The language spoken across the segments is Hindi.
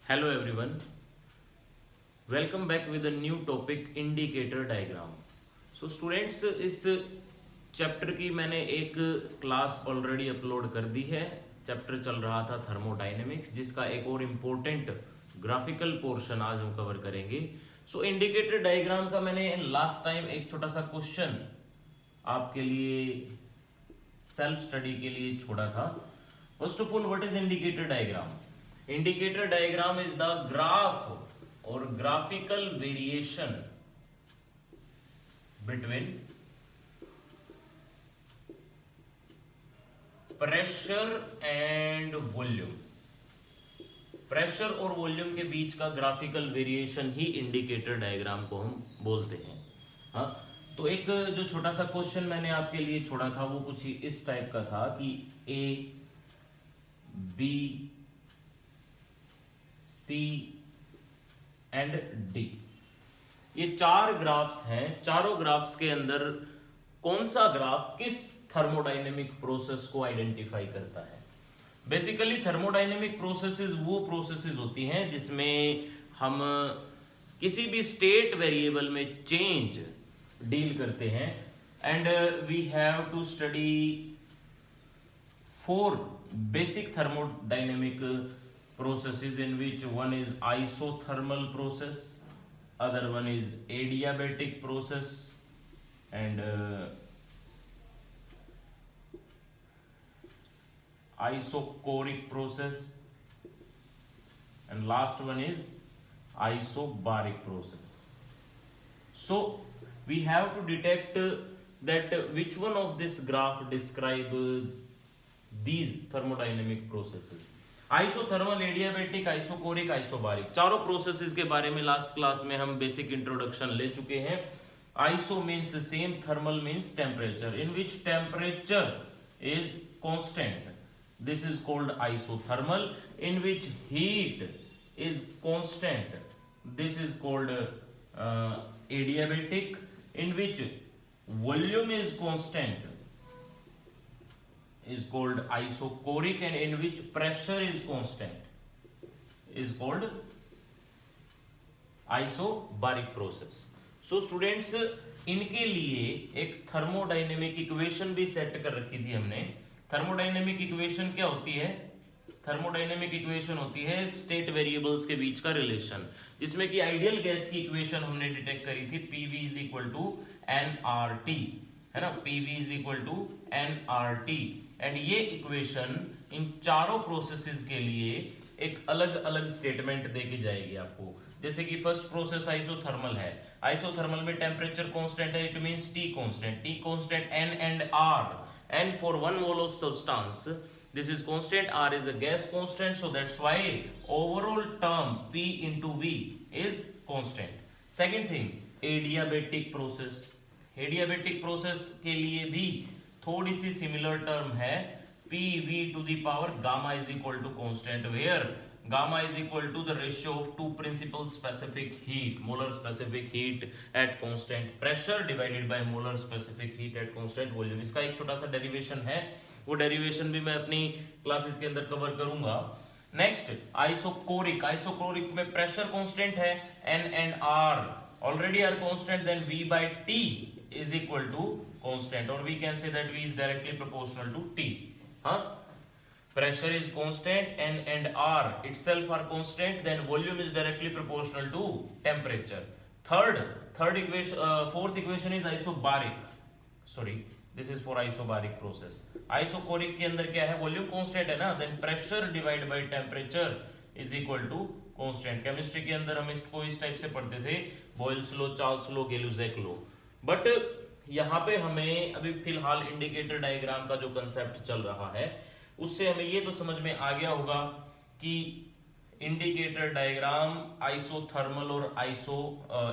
Hello everyone, welcome back with a new topic indicator diagram. So students इस चैप्टर की मैंने एक क्लास ऑलरेडी अपलोड कर दी है. चैप्टर चल रहा था थर्मोडायनेमिक्स जिसका एक और इम्पोर्टेंट ग्राफिकल पोर्शन आज हम कवर करेंगे. सो इंडिकेटर डायग्राम का मैंने लास्ट टाइम एक छोटा सा क्वेश्चन आपके लिए सेल्फ स्टडी के लिए छोड़ा था. First of all what is indicator diagram? Indicator diagram is the graph और graphical variation between pressure and volume. Pressure और वॉल्यूम के बीच का ग्राफिकल वेरिएशन ही इंडिकेटर डायग्राम को हम बोलते हैं. हाँ, तो एक जो छोटा सा क्वेश्चन मैंने आपके लिए छोड़ा था वो कुछ इस टाइप का था कि A B C and D ये चार ग्राफ्स हैं. चारों ग्राफ्स के अंदर कौन सा ग्राफ किस थर्मोडायनेमिक प्रोसेस को आइडेंटिफाई करता है? बेसिकली थर्मोडायनेमिक प्रोसेसेस वो प्रोसेसेस होती हैं जिसमें हम किसी भी स्टेट वेरिएबल में चेंज डील करते हैं. And we have to study 4 basic thermodynamic processes in which one is isothermal process, other one is adiabatic process, and isochoric process, and last one is isobaric process. So we have to detect that which one of this graph describe these thermodynamic processes. Isothermal, adiabatic, isochoric, isobaric चारों प्रोसेसेस के बारे में लास्ट क्लास में हम बेसिक इंट्रोडक्शन ले चुके हैं. Iso means same, thermal means temperature in which temperature is constant. This is called isothermal. In which heat is constant. This is called adiabatic. In which volume is constant is called isochoric, and in which pressure is constant is called isobaric process. So students, इनके लिए एक थर्मोडायनेमिक इक्वेशन भी सेट कर रखी थी हमने. थर्मोडायनेमिक इक्वेशन क्या होती है? थर्मोडायनेमिक इक्वेशन होती है स्टेट वेरिएबल्स के बीच का रिलेशन, जिसमें कि आइडियल गैस की इक्वेशन हमने डिटेक्ट करी थी. PV is equal to nRT, है ना. PV is equal to nRT. And ये इक्वेशन इन चारों प्रोसेसेस के लिए एक अलग अलग स्टेटमेंट देके जाएगी आपको. जैसे कि फर्स्ट प्रोसेस आइसोथर्मल है. आइसोथर्मल में टेम्परेचर कांस्टेंट है. It means T constant. T constant N and R. N for 1 mole of substance, this is constant. R is a gas constant, so that's why overall term P into V is constant. Second thing, adiabatic process. adiabatic process के लिए भी थोड़ी सी सिमिलर टर्म है. PV to the power gamma is equal to constant, where gamma is equal to the ratio of two principal specific heat, molar specific heat at constant pressure divided by molar specific heat at constant volume. इसका एक छोटा सा डेरिवेशन है, वो डेरिवेशन भी मैं अपनी क्लासेस के अंदर कवर करूंगा. Next isochoric. आइसोकोरिक में प्रेशर कांस्टेंट है, N and R already are constant, then V by T is equal to constant, or we can say that V is directly proportional to T. Huh? Pressure is constant, N and R itself are constant, then volume is directly proportional to temperature. Third equation, fourth equation is isobaric. Sorry, this is for isobaric process. Isochoric के अंदर क्या है? Volume constant है ना, then pressure divided by temperature is equal to constant. Chemistry के अंदर हम इसको इस टाइप से पढ़ते थे, Boyle's law, Charles law, Gay Lussac law. But यहाँ पे हमें अभी फिलहाल इंडिकेटर डायग्राम का जो कंसेप्ट चल रहा है उससे हमें ये तो समझ में आ गया होगा कि इंडिकेटर डायग्राम आइसोथर्मल और आइसो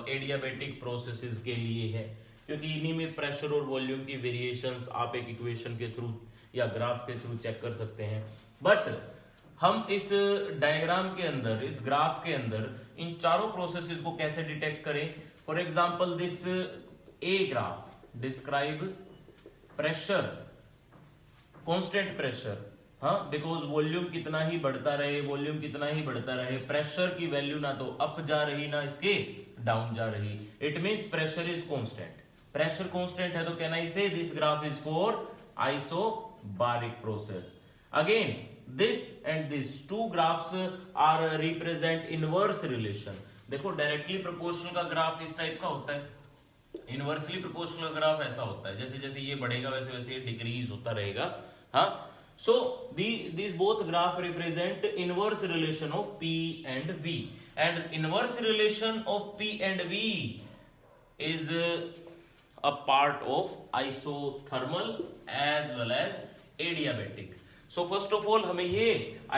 एडियाबेटिक प्रोसेसेस के लिए है, क्योंकि इन्हीं में प्रेशर और वॉल्यूम की वेरिएशंस आप एक इक्वेशन के थ्रू या ग्राफ के थ्रू चेक कर सकते हैं. बट हम इस डायग्राम के अंदर, इस ग्राफ के अंदर इन चारों प्रोसेसेस को कैसे डिटेक्ट करें? For example this a graph describe pressure, constant pressure हाँ, बिकॉज वॉल्यूम कितना ही बढ़ता रहे, वॉल्यूम कितना ही बढ़ता रहे, प्रेशर की वैल्यू ना तो अप जा रही ना इसके डाउन जा रही, it means pressure is constant. Pressure constant है तो can I say this graph is for isobaric process. Again this and this two graphs are represent inverse relation. देखो डायरेक्टली प्रोपोर्शनल का ग्राफ इस टाइप का होता है, इनवर्सली प्रोपोर्शनल का ग्राफ ऐसा होता है, जैसे जैसे ये बढ़ेगा वैसे वैसे ये डिक्रीज होता रहेगा। हाँ, so these both graph represent inverse relation of P and V, and inverse relation of P and V is a part of isothermal as well as adiabatic. So first of all हमें ये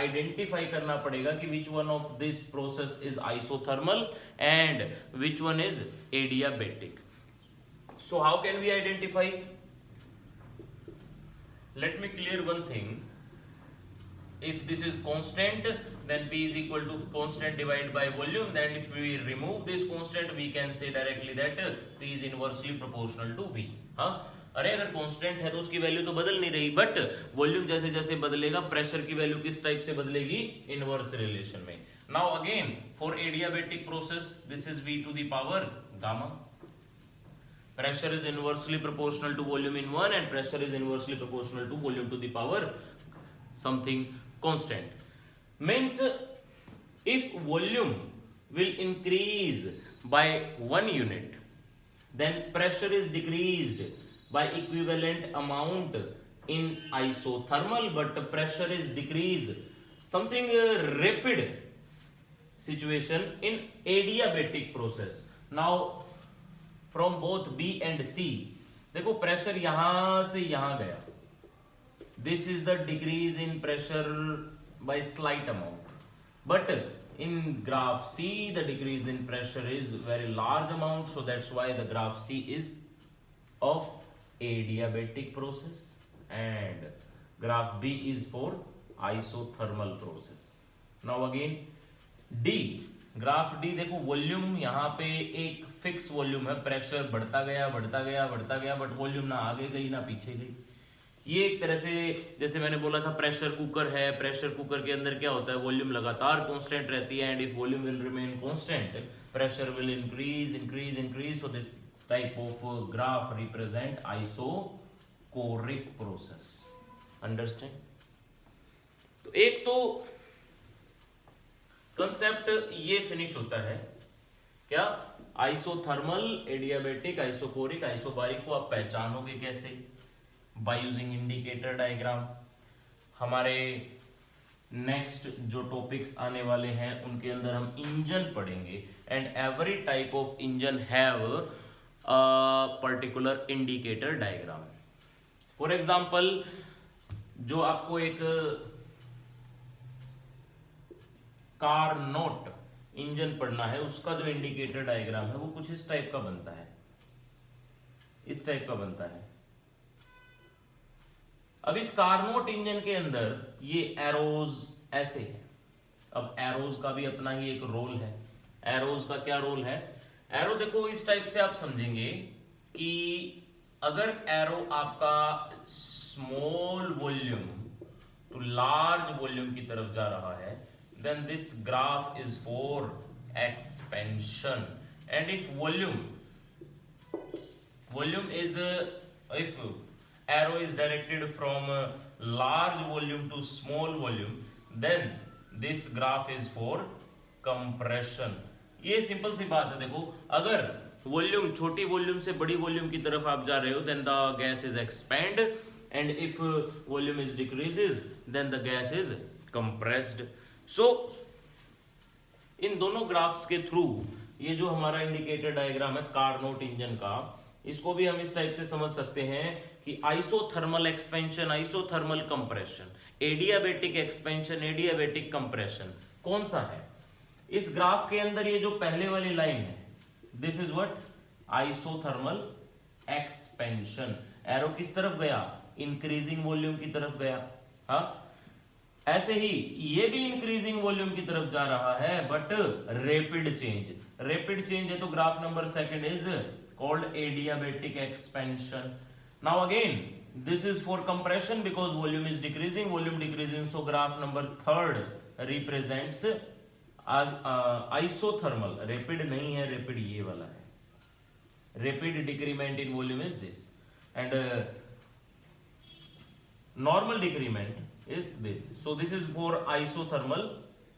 identify करना पड़ेगा कि which one of this process is isothermal and which one is adiabatic. So how can we identify? Let me clear one thing. If this is constant, then P is equal to constant divided by volume. Then if we remove this constant, we can say directly that P is inversely proportional to V. हाँ, अरे अगर कांस्टेंट है तो उसकी वैल्यू तो बदल नहीं रही, बट वॉल्यूम जैसे जैसे बदलेगा प्रेशर की वैल्यू किस टाइप से बदलेगी, इनवर्स रिलेशन में। Now again for adiabatic process this is V to the power gamma. Pressure is inversely proportional to volume in one and pressure is inversely proportional to volume to the power something constant. Means if volume will increase by 1 unit, then pressure is decreased by equivalent amount in isothermal, but pressure is decreased something rapid situation in adiabatic process. Now from both B and C, देखो प्रेशर यहां से यहां गया, this is the decrease in pressure by slight amount, but in graph C the decrease in pressure is very large amount, so that's why the graph C is of adiabatic process and graph B is for isothermal process. Now again D, graph D देखो वॉल्यूम यहाँ पे एक फिक्स वॉल्यूम है, प्रेशर बढ़ता गया बढ़ता गया बढ़ता गया, बट वॉल्यूम ना आगे गई ना पीछे गई। ये एक तरह से जैसे मैंने बोला था प्रेशर कुकर है, प्रेशर कुकर के अंदर क्या होता है, वॉल्यूम लगातार कांस्टेंट रहती है, and if volume will remain constant pressure will increase increase increase. So this type of graph represent isochoric process. Understand? तो एक तो कंसेप्ट ये फिनिश होता है क्या, आइसोथर्मल, एडियाबेटिक, आइसोकोरिक, आइसोबारिक को आप पहचानोगे कैसे, बाय यूजिंग इंडिकेटर डायग्राम। हमारे नेक्स्ट जो टॉपिक्स आने वाले हैं उनके अंदर हम इंजन पढ़ेंगे, and every type of engine have a particular indicator diagram. For example जो आपको एक कार नोट इंजन पढ़ना है, उसका जो इंडिकेटर डायग्राम है वो कुछ इस टाइप का बनता है, इस टाइप का बनता है। अब इस कारनोट इंजन के अंदर ये एरोज ऐसे है। अब एरोज का भी अपना ही एक रोल है। एरोज का क्या रोल है, एरो देखो इस टाइप से आप समझेंगे कि अगर एरो आपका small volume to large volume की तरफ जा रहा है, then this graph is for expansion, and if volume is if arrow is directed from large volume to small volume, then this graph is for compression. ये सिंपल सी बात है। देखो अगर वॉल्यूम छोटी वॉल्यूम से बड़ी वॉल्यूम की तरफ आप जा रहे हो, then the gas is expand, and if volume is decreases, then the gas is compressed. सो इन दोनों ग्राफ्स के थ्रू ये जो हमारा इंडिकेटर डायग्राम है कारनोट इंजन का, इसको भी हम इस टाइप से समझ सकते हैं कि isothermal expansion, isothermal compression, adiabatic expansion, adiabatic compression कौन सा है। इस ग्राफ के अंदर ये जो पहले वाली लाइन है, this is what isothermal expansion. Arrow किस तरफ गया, इंक्रीजिंग वॉल्यूम की तरफ गया। हाँ, ऐसे ही ये भी इंक्रीजिंग वॉल्यूम की तरफ जा रहा है, but rapid change. Rapid change है तो graph number second is called adiabatic expansion. Now again This is for compression because volume is decreasing, volume decreasing. So graph number 3rd represents isothermal. Rapid नहीं है, rapid ये वाला है. Rapid decrement in volume is this, and normal decrement is this. So this is for isothermal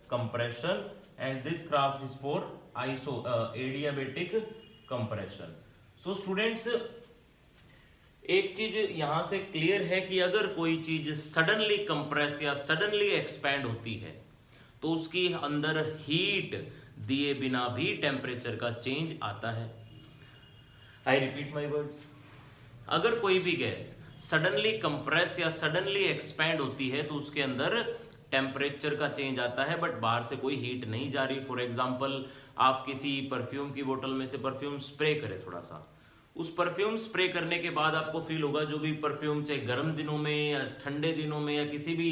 compression, and this graph is for adiabatic compression. So students, एक चीज यहां से क्लियर है कि अगर कोई चीज सडनली कंप्रेस या सडनली एक्सपैंड होती है तो उसकी अंदर हीट दिए बिना भी टेम्परेचर का चेंज आता है. I repeat my words. अगर कोई भी गैस सडनली कंप्रेस या सडनली एक्सपैंड होती है तो उसके अंदर टेम्परेचर का चेंज आता है, बट बाहर से कोई हीट नहीं जा रही. फॉर एग्जाम्पल, आप किसी परफ्यूम की बोतल में से परफ्यूम स्प्रे करें थोड़ा सा. उस परफ्यूम स्प्रे करने के बाद आपको फील होगा, जो भी परफ्यूम चाहे गर्म दिनों में या ठंडे दिनों में या किसी भी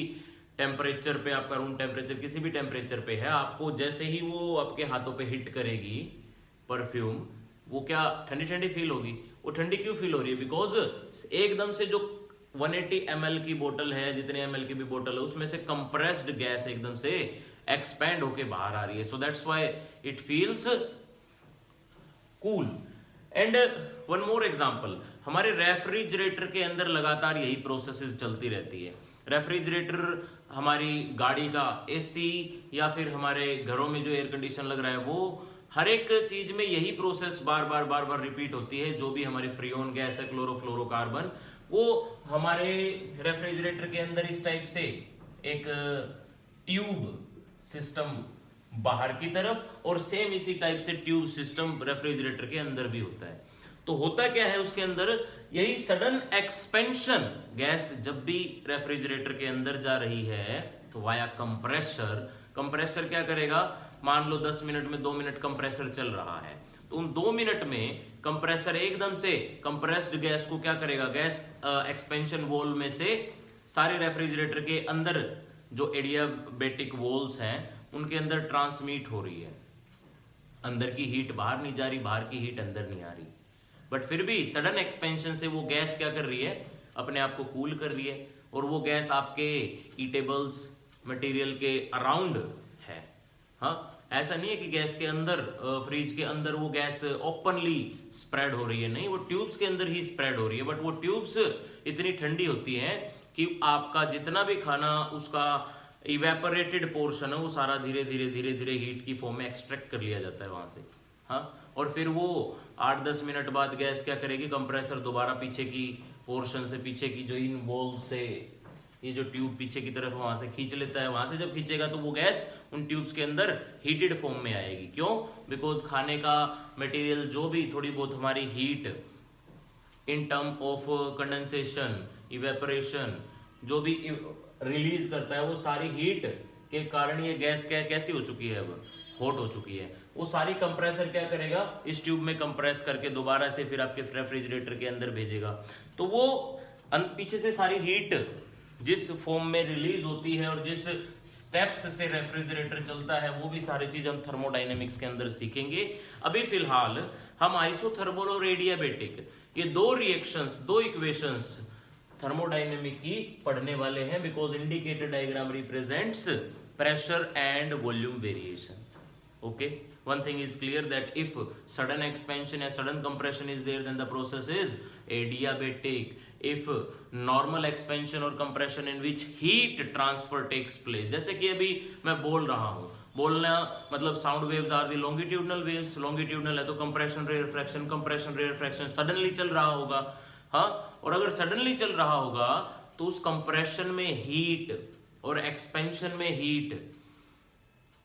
टेम्परेचर पे, आपका रूम टेम्परेचर किसी भी टेम्परेचर पे है, आपको जैसे ही वो आपके हाथों पे हिट करेगी परफ्यूम, वो क्या ठंडी ठंडी फील होगी. वो ठंडी क्यों फील हो रही है? बिकॉज एकदम से जो 180 ml की बोतल है, जितने ml की भी बोतल है, उसमें से कंप्रेस्ड गैस एकदम से एक्सपैंड होके बाहर आ रही है. So that's why it feels cool. And one more example, हमारे रेफ्रिजरेटर के अंदर लगातार यही प्रोसेसेस चलती रहती है. रेफ्रिजरेटर हमारी गाड़ी का एसी या फिर हमारे घरों में जो एयर कंडीशन लग रहा है, वो हर एक चीज में यही प्रोसेस बार बार रिपीट होती है. जो भी हमारी फ्रीऑन गैस है, क्लोरोफ्लोरोकार्बन, वो हमारे रेफ्रिजरेटर के अंदर इस टाइप से एक ट्यूब सिस्टम बाहर की तरफ और सेम इसी टाइप से ट्यूब सिस्टम रेफ्रिजरेटर के अंदर भी होता है. तो होता क्या है उसके अंदर, यही सडन एक्सपेंशन. गैस जब भी रेफ्रिजरेटर के अंदर जा रही है तो वाया कंप्रेसर, कंप्रेसर क्या करेगा, मान लो 10 मिनट में 2 मिनट कंप्रेसर चल रहा है, तो उन 2 मिनट में कंप्रेसर एकदम से कंप्रेस्ड गैस को क्या करेगा, गैस एक्सपेंशन वॉल्व में से सारे रेफ्रिजरेटर के अंदर जो एडियाबेटिक वॉल्स हैं उनके अंदर ट्रांसमिट हो रही है. अंदर की हीट बाहर नहीं जा रही, बाहर की हीट अंदर नहीं आ रही, बट फिर भी सडन एक्सपेंशन से वो गैस क्या कर रही है, अपने आप को कूल कर रही है. और वो गैस आपके ईटेबल्स मटेरियल के अराउंड है. हाँ, ऐसा नहीं है कि गैस के अंदर, फ्रिज के अंदर वो गैस ओपनली स्प्रेड हो रही है, नहीं, वो ट्यूब्स के अंदर ही स्प्रेड हो रही है. बट वो ट्यूब्स इतनी ठंडी होती हैं कि आपका जितना भी खाना, उसका इवेपोरेटेड पोर्शन है, वो सारा धीरे धीरे हीट की फॉर्म में एक्सट्रैक्ट कर लिया जाता है वहां से. हाँ, और फिर वो 8-10 मिनट बाद गैस क्या करेगी, कंप्रेसर दोबारा पीछे की पोर्शन से, पीछे की जो इन वॉल्व से ये जो ट्यूब पीछे की तरफ वहां से खींच लेता है. वहां से जब खींचेगा तो वो गैस उन ट्यूब्स के अंदर हीटेड फॉर्म में आएगी. क्यों? बिकॉज खाने का मटेरियल जो भी थोड़ी बहुत हमारी heat in term of condensation, evaporation जो भी रिलीज करता है, वो सारी हीट के कारण ये गैस कैसी हो चुकी है, अब हॉट हो चुकी है. वो सारी कंप्रेसर क्या करेगा, इस ट्यूब में कंप्रेस करके दोबारा से फिर आपके रेफ्रिजरेटर के अंदर भेजेगा. तो वो पीछे से सारी हीट जिस फॉर्म में रिलीज होती है और जिस स्टेप्स से रेफ्रिजरेटर चलता है, वो भी सारी चीज हम थर्मोडायनेमिक्स के अंदर सीखेंगे. अभी फिलहाल हम आइसोथर्मल और एडियाबेटिक, ये 2 रिएक्शंस, 2 इक्वेशंस थर्मोडायनेमिक की पढ़ने वाले हैं. Because indicator diagram represents pressure and volume variation. Okay, one thing is clear that if sudden expansion or sudden compression is there, then the process is adiabatic. If normal expansion or compression in which heat transfer takes place, जैसे कि अभी मैं बोल रहा हूँ, बोलना मतलब sound waves are the longitudinal waves. Longitudinal है तो compression rarefaction, compression rarefaction suddenly चल रहा होगा. हाँ, और अगर सडनली चल रहा होगा तो उस कंप्रेशन में हीट और एक्सपेंशन में हीट,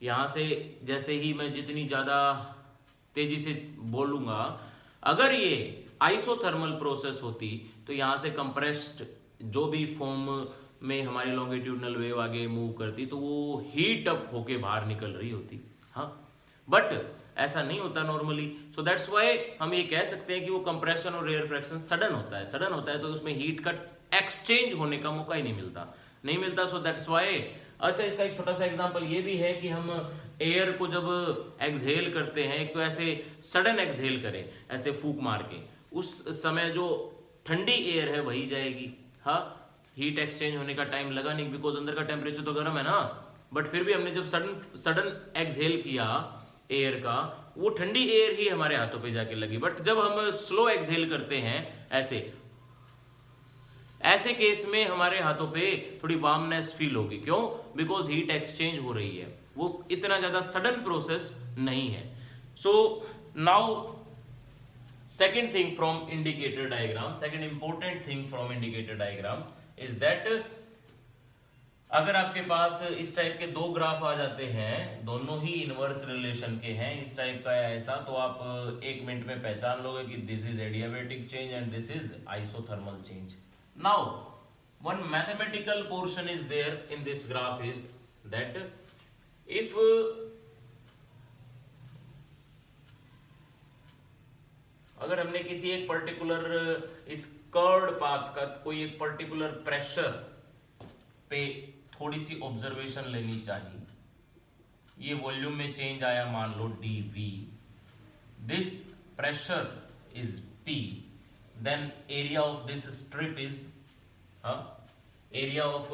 यहां से जैसे ही मैं जितनी ज्यादा तेजी से बोलूंगा, अगर ये आइसोथर्मल प्रोसेस होती तो यहां से कंप्रेस्ड जो भी फॉर्म में हमारी लॉन्गिट्यूडनल वेव आगे मूव करती तो वो हीट अप होके बाहर निकल रही होती. हाँ, बट ऐसा नहीं होता नॉर्मली. सो दैट्स व्हाई हम ये कह सकते हैं कि वो कंप्रेशन और रेयरफ्रैक्शन सडन होता है. सडन होता है तो उसमें हीट का एक्सचेंज होने का मौका ही नहीं मिलता. सो दैट्स व्हाई. अच्छा, इसका एक छोटा सा एग्जांपल ये भी है कि हम एयर को जब एक्सहेल करते हैं, एक तो ऐसे सडन एक्सहेल करें, ऐसे फूंक मार के, उस समय जो ठंडी एयर है वही जाएगी, हाँ, हीट एक्सचेंज होने का टाइम लगा नहीं, बिकॉज अंदर का टेम्परेचर तो गर्म है ना, बट फिर भी हमने जब सडन एक्सहेल किया एयर का, वो ठंडी एयर ही हमारे हाथों पे जाके लगी। बट जब हम स्लो एक्सहेल करते हैं ऐसे केस में हमारे हाथों पे थोड़ी वार्मनेस फील होगी। क्यों? बिकॉज हीट एक्सचेंज हो रही है, वो इतना ज्यादा सडन प्रोसेस नहीं है। So now second thing from indicator diagram, second important thing from indicator diagram is that अगर आपके पास इस टाइप के दो ग्राफ आ जाते हैं, दोनों ही इनवर्स रिलेशन के हैं, इस टाइप का या ऐसा, तो आप एक मिनट में पहचान लोगे कि this is adiabatic change and this is isothermal change. Now one mathematical portion is there in this graph is that if अगर हमने किसी एक पर्टिकुलर इस कर्व्ड पाथ का कोई एक पर्टिकुलर प्रेशर पे थोड़ी सी ऑब्जर्वेशन लेनी चाहिए, ये वॉल्यूम में चेंज आया मान लो dV, this pressure is P, then area of this strip is area of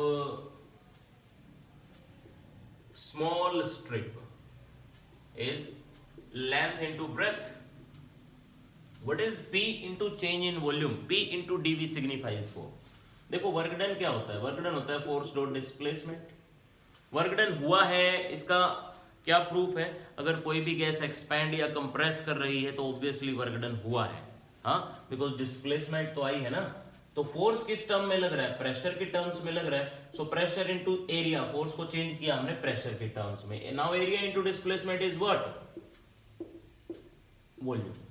small strip is length into breadth. What is P into change in volume? P into dV signifies for। देखो वर्क डन क्या होता है? वर्क डन होता है force dot displacement. Work done हुआ है, इसका क्या प्रूफ है? अगर कोई भी गैस एक्सपैंड या कंप्रेस कर रही है तो ऑब्वियसली वर्क डन हुआ है, हाँ, बिकॉज डिस्प्लेसमेंट तो आई है ना। तो फोर्स किस टर्म में लग रहा है? प्रेशर के टर्म्स में लग रहा है। So pressure into area, force को चेंज किया हमने प्रेशर के टर्म्स में। Now area into displacement is what? Volume.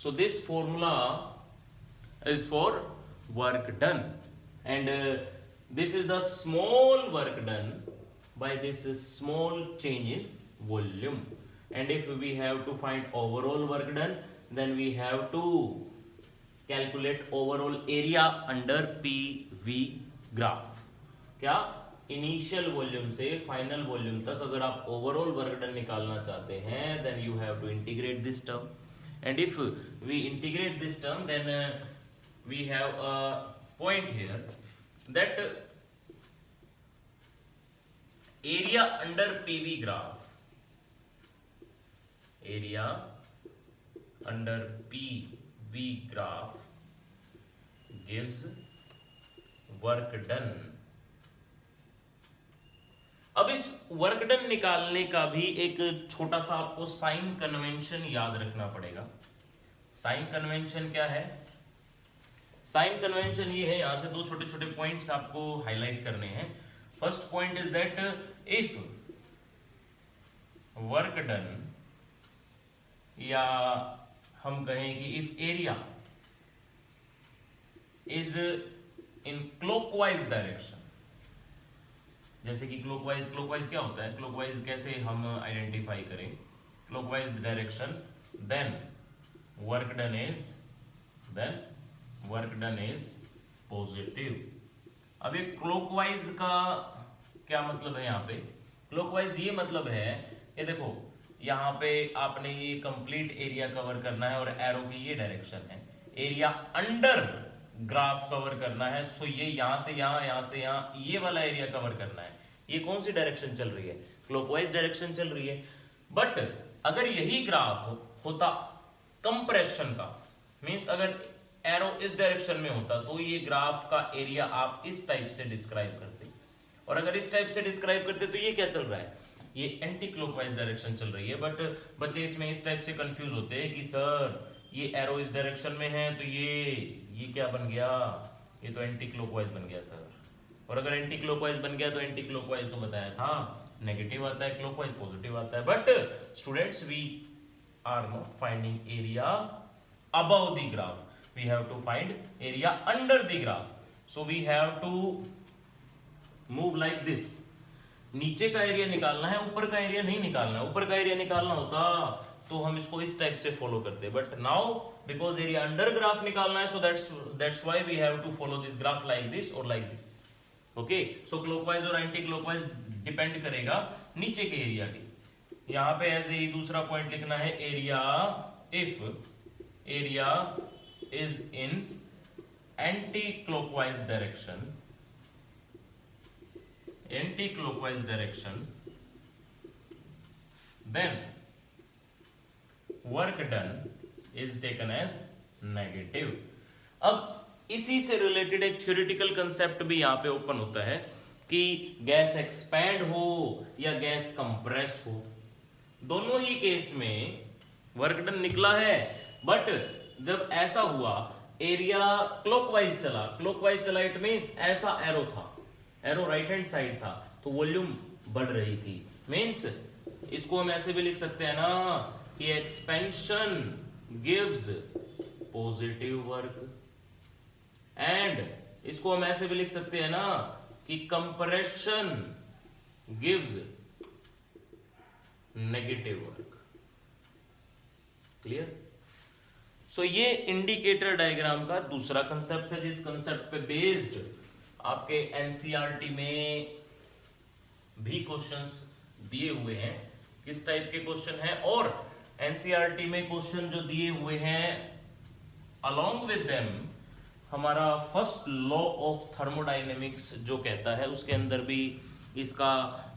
So this formula is for work done, and this is the small work done by this small change in volume. And if we have to find overall work done, then we have to calculate overall area under PV graph। क्या? इनिशियल वॉल्यूम से फाइनल वॉल्यूम तक अगर आप ओवरऑल वर्क डन निकालना चाहते हैं, then you have to integrate this term। And if we integrate this term, then we have a point here that area under PV graph, area under PV graph gives work done। अब इस वर्क डन निकालने का भी एक छोटा सा आपको साइन कन्वेंशन याद रखना पड़ेगा। साइन कन्वेंशन क्या है? साइन कन्वेंशन ये है, यहां से दो छोटे छोटे पॉइंट्स आपको हाईलाइट करने हैं। First point is that if work done, या हम कहें कि if area is in clockwise direction, जैसे कि क्लॉकवाइज क्या होता है? क्लॉकवाइज कैसे हम आइडेंटिफाई करें? Clockwise direction, then work done is positive. अब ये क्लॉकवाइज का क्या मतलब है? यहाँ पे क्लॉकवाइज ये मतलब है, ये देखो यहाँ पे आपने ये कंप्लीट एरिया कवर करना है और एरो की ये डायरेक्शन है, एरिया अंडर ग्राफ कवर करना है। सो ये यहां से यहां ये वाला एरिया कवर करना है। ये कौन सी डायरेक्शन चल रही है? क्लॉकवाइज डायरेक्शन चल रही है। बट अगर यही ग्राफ होता कंप्रेशन का, मींस अगर एरो इस डायरेक्शन में होता तो ये ग्राफ का एरिया आप इस टाइप से डिस्क्राइब करते, और अगर इस टाइप से डिस्क्राइब करते तो ये क्या चल रहा है? ये एंटी क्लॉकवाइज डायरेक्शन चल रही है। बट बच्चे इसमें इस टाइप से कंफ्यूज होते हैं कि सर ये एरो इस डायरेक्शन में है तो ये क्या बन गया? ये तो एंटी क्लॉकवाइज बन गया सर। और अगर एंटी क्लॉकवाइज बन गया तो एंटी क्लॉकवाइज तो बताया था नेगेटिव आता है, क्लॉकवाइज पॉजिटिव आता है। But students we are not finding area above the graph, we have to find area under the graph. So we have to move like this. नीचे का एरिया निकालना है, ऊपर का एरिया नहीं निकालना है। ऊपर का एरिया निकालना होता तो हम इसको इस टाइप से फॉलो करते, but now because area under graph निकालना है, so that's why we have to follow this graph like this और like this. Okay, so clockwise और एंटी क्लॉकवाइज डिपेंड करेगा नीचे के एरिया की। यहां पे एज ए दूसरा पॉइंट लिखना है, area if area is in anti clockwise direction, then work done is taken as negative. अब इसी से रिलेटेड एक थ्योरेटिकल कंसेप्ट भी यहां पे ओपन होता है कि गैस एक्सपैंड हो या गैस कंप्रेस हो, दोनों ही केस में वर्क डन निकला है, बट जब ऐसा हुआ एरिया क्लॉकवाइज चला, इट मींस ऐसा एरो था, एरो राइट हैंड साइड था, तो वॉल्यूम बढ़ रही थी। मींस इसको हम ऐसे भी लिख सकते हैं ना कि expansion gives positive work, and इसको हम ऐसे भी लिख सकते हैं ना कि compression gives negative work. Clear? So ये इंडिकेटर डायग्राम का दूसरा कंसेप्ट है, जिस कंसेप्ट पे बेस्ड आपके एनसीईआरटी में भी क्वेश्चंस दिए हुए हैं। किस टाइप के क्वेश्चन हैं, और एनसीईआरटी में क्वेश्चन जो दिए हुए हैं अलोंग विद देम हमारा फर्स्ट लॉ ऑफ थर्मोडायनेमिक्स जो कहता है, उसके अंदर भी इसका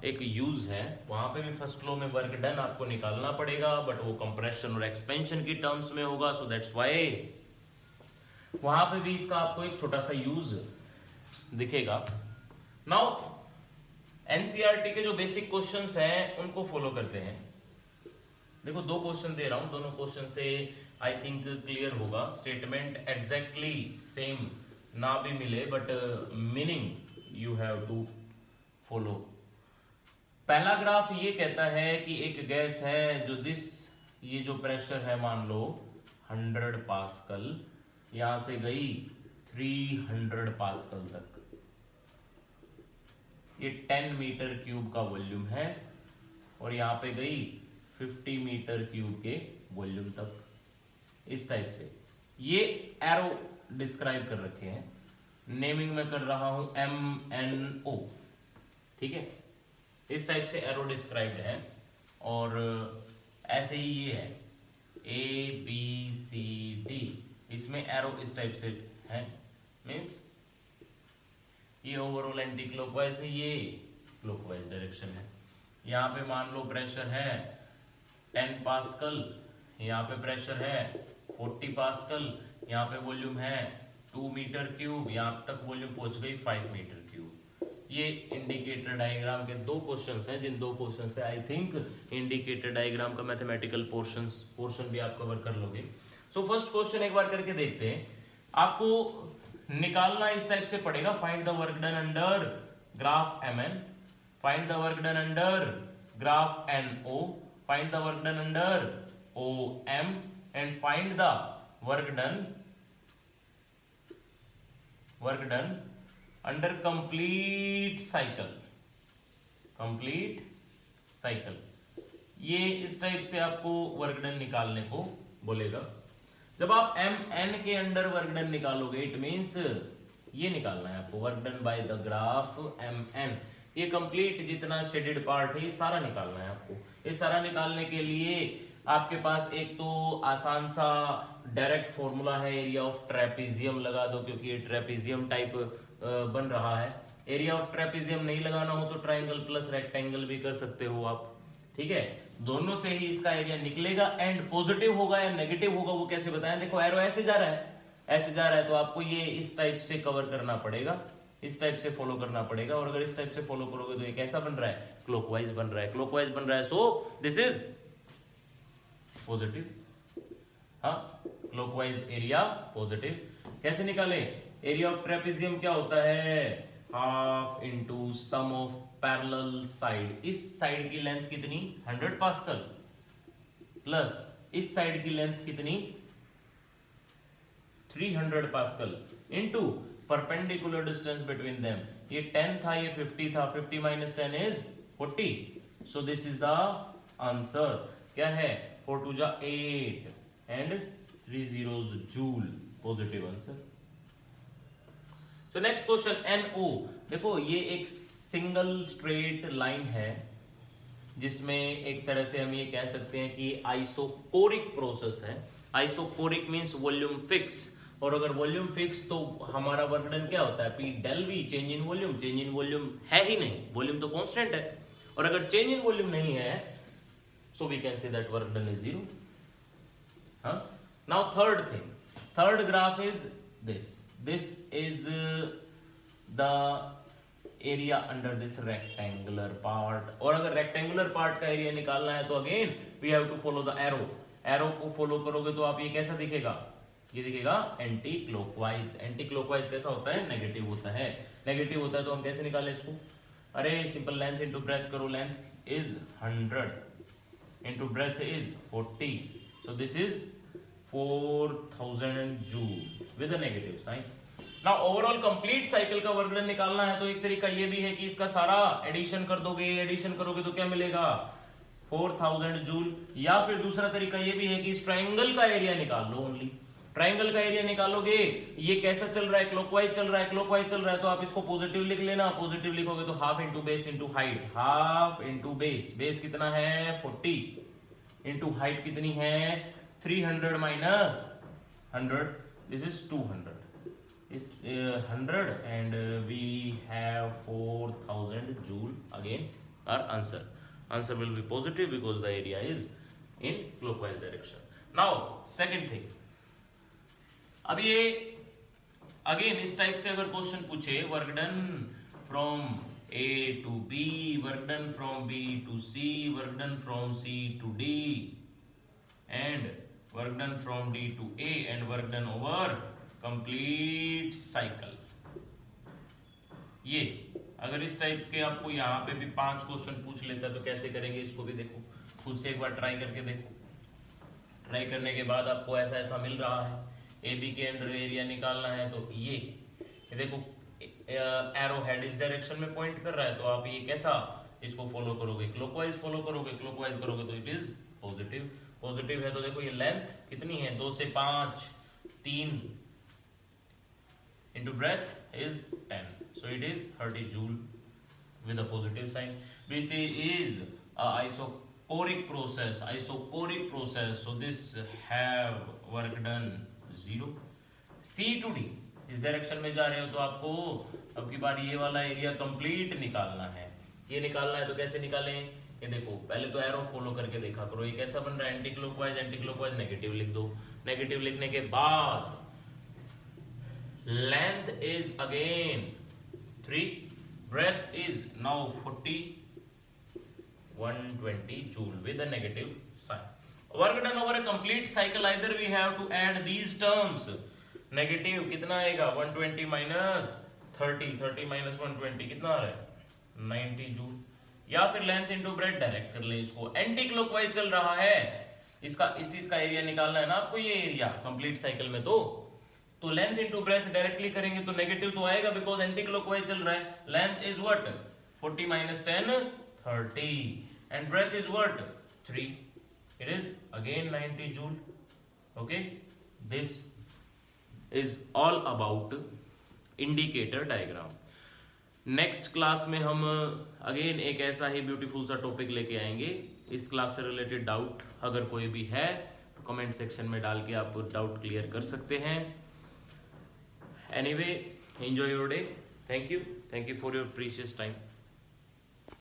एक यूज है। वहां पे भी फर्स्ट लॉ में वर्क डन आपको निकालना पड़ेगा, बट वो कंप्रेशन और एक्सपेंशन की टर्म्स में होगा, सो दैट्स व्हाई वहां पे भी इसका आपको एक छोटा सा यूज दिखेगा। नाउ एनसीईआरटी के जो बेसिक क्वेश्चंस हैं उनको फॉलो करते हैं। देखो दो क्वेश्चन दे रहा हूं, दोनों क्वेश्चन से आई थिंक क्लियर होगा। स्टेटमेंट एग्जैक्टली सेम ना भी मिले, but meaning you have to follow. पहला ग्राफ ये कहता है कि एक गैस है जो ये जो प्रेशर है मान लो 100 पास्कल, यहां से गई 300 पास्कल तक, ये 10 मीटर क्यूब का वॉल्यूम है, और यहां पे गई 50 मीटर क्यूब के वॉल्यूम तक। इस टाइप से ये एरो डिस्क्राइब कर रखे हैं, नेमिंग में कर रहा हूं MNO, ठीक है। इस टाइप से एरो डिस्क्राइब्ड है, और ऐसे ही ये है ABCD, इसमें एरो इस टाइप से है, मीन्स ये ओवरऑल एंटी क्लॉकवाइज है, ये क्लॉकवाइज डायरेक्शन है। यहाँ पे मान लो प्रेशर है 10 पास्कल, यहाँ पे प्रेशर है 40 पास्कल, यहाँ पे वॉल्यूम है 2 मीटर क्यूब, यहाँ तक वॉल्यूम पहुंच गई 5 मीटर क्यूब। ये इंडिकेटर डायग्राम के दो क्वेश्चंस हैं, जिन दो क्वेश्चन से आई थिंक इंडिकेटर डायग्राम का मैथमेटिकल पोर्शन भी आप कवर कर लोगे। सो फर्स्ट क्वेश्चन एक बार करके देखते हैं। आपको निकालना इस टाइप से पड़ेगा, find the work done under graph MN, find the work done under graph NO, find the work done under OM, and find the work done under complete cycle. ये इस टाइप से आपको वर्क डन निकालने को बोलेगा। जब आप MN के अंडर वर्क डन निकालोगे, इट मींस ये निकालना है आपको, work done by the graph MN। ये कंप्लीट जितना शेडेड पार्ट है ये सारा निकालना है आपको। ये सारा निकालने के लिए आपके पास एक तो आसान सा डायरेक्ट फॉर्मूला है, एरिया ऑफ ट्रेपेजियम लगा दो, क्योंकि ये ट्रेपेजियम टाइप बन रहा है। एरिया ऑफ ट्रेपेजियम नहीं लगाना हो तो ट्राइंगल प्लस रेक्टेंगल भी कर सकते हो आप, ठीक है। दोनों से ही इसका एरिया निकलेगा, एंड पॉजिटिव होगा या नेगेटिव होगा वो कैसे बताएं। देखो एरो ऐसे जा रहा है, तो आपको ये इस टाइप से कवर करना पड़ेगा, इस टाइप से फॉलो करना पड़ेगा, और अगर इस टाइप से फॉलो करोगे तो ये कैसा बन रहा है, क्लॉकवाइज बन रहा है, सो दिस इज पॉजिटिव। हाँ, क्लॉकवाइज एरिया पॉजिटिव। कैसे निकाले, एरिया ऑफ ट्रेपेजियम क्या होता है, half into sum of parallel side. इस साइड की लेंथ कितनी 100 पास्कल, प्लस इस साइड की लेंथ कितनी 300 pascal, into perpendicular distance between them. ये 10 था, ये 50 था, 50 minus 10 is 40। So this is the answer. क्या है, 4 2 जा 8 and 3 zeros joule, positive answer. So next question NO। देखो ये एक सिंगल स्ट्रेट लाइन है, जिसमें एक तरह से हम ये कह सकते हैं कि आइसोकोरिक प्रोसेस है। आइसोकोरिक मींस वॉल्यूम फिक्स, और अगर वॉल्यूम फिक्स तो हमारा वर्क डन क्या होता है, P del V, change in volume. Change in volume है ही नहीं, वॉल्यूम तो कांस्टेंट है, और अगर चेंज इन वॉल्यूम नहीं है so we can say that work done is zero. Now third thing, third graph is this is the area under this rectangular part, और अगर rectangular part का एरिया निकालना है तो again we have to follow the arrow को फॉलो करोगे तो आप ये कैसा दिखेगा, ये दिखेगा एंटी क्लॉकवाइज। एंटी क्लॉकवाइज कैसा होता है, नेगेटिव होता है। नेगेटिव होता है तो हम कैसे निकालें इसको, अरे सिंपल लेंथ इनटू ब्रेथ करो, length is 100 into breadth is 40, so this is 4000 joule with a negative sign. Now overall complete cycle का वर्क डन निकालना है तो एक तरीका ये भी है कि इसका सारा एडिशन कर दोगे, एडिशन करोगे तो क्या मिलेगा 4000 जूल, या फिर दूसरा तरीका ये भी है कि इस ट्राइंगल का एरिया निकाल लो। ओनली ट्राइंगल का एरिया निकालोगे, ये कैसा चल रहा है, क्लॉकवाइज चल रहा है, क्लॉकवाइज चल रहा है तो आप इसको पॉजिटिव लिख लेना। पॉजिटिव लिखोगे तो half into base into height, half into base, base कितना है 40 इंटू हाइट कितनी है 300 minus 100, this is 200 is 100 and we have 4000 joule. Again our answer will be positive because the area is in clockwise direction. Now second thing, अब ये अगेन इस टाइप से अगर क्वेश्चन पूछे, work done from A to B, work done from B to C, work done from C to D, and work done from D to A, and work done over complete cycle. ये अगर इस टाइप के आपको यहाँ पे भी 5 क्वेश्चन पूछ लेता है तो कैसे करेंगे इसको भी देखो, खुद से एक बार ट्राई करके देखो। ट्राई करने के बाद आपको ऐसा ऐसा मिल रहा है, ए बी के अंडर एरिया निकालना है तो ये देखो एरो हेड इस डायरेक्शन में पॉइंट कर रहा है तो आप ये कैसा इसको फॉलो करोगे, क्लॉकवाइज फॉलो करोगे, क्लॉकवाइज करोगे तो इट इज पॉजिटिव। पॉजिटिव है तो देखो ये लेंथ कितनी है 2 से 5, 3 into breadth is 10, so it is 30 joule with a positive sign. BC is isocoric process, so this have work done 0. C to D इस डायरेक्शन में जा रहे हो तो आपको अब की बार ये वाला एरिया कंप्लीट निकालना है। ये निकालना है तो कैसे निकालें, ये देखो पहले तो एरो फॉलो करके देखा करो, ये कैसा बन रहा है एंटी क्लॉकवाइज नेगेटिव लिख दो। नेगेटिव लिखने के बाद length is again 3, breadth is now 40, 120 joule with a negative sign. Work done over a complete cycle, either we have to add these terms. Negative कितना आएगा 120 minus 30 minus 120 कितना आ रहा है 90 जूल, या फिर लेंथ इंटू ब्रेथ डायरेक्ट कर ले इसको। एंटी क्लॉकवाइज चल रहा है, इसका इसका एरिया निकालना है ना आपको, ये एरिया कंप्लीट साइकिल में तो लेंथ इंटू ब्रेथ डायरेक्टली करेंगे तो नेगेटिव तो आएगा बिकॉज एंटी क्लॉकवाइज चल रहा है। Length is what 40 minus 10 30 and breadth is what 3, it is again 90 joule. Okay, this is all about indicator diagram. Next class में हम अगेन एक ऐसा ही ब्यूटीफुल सा टॉपिक लेके आएंगे। इस क्लास से रिलेटेड डाउट अगर कोई भी है तो कमेंट सेक्शन में डाल के आप डाउट क्लियर कर सकते हैं। Anyway, enjoy your day. Thank you for your precious time.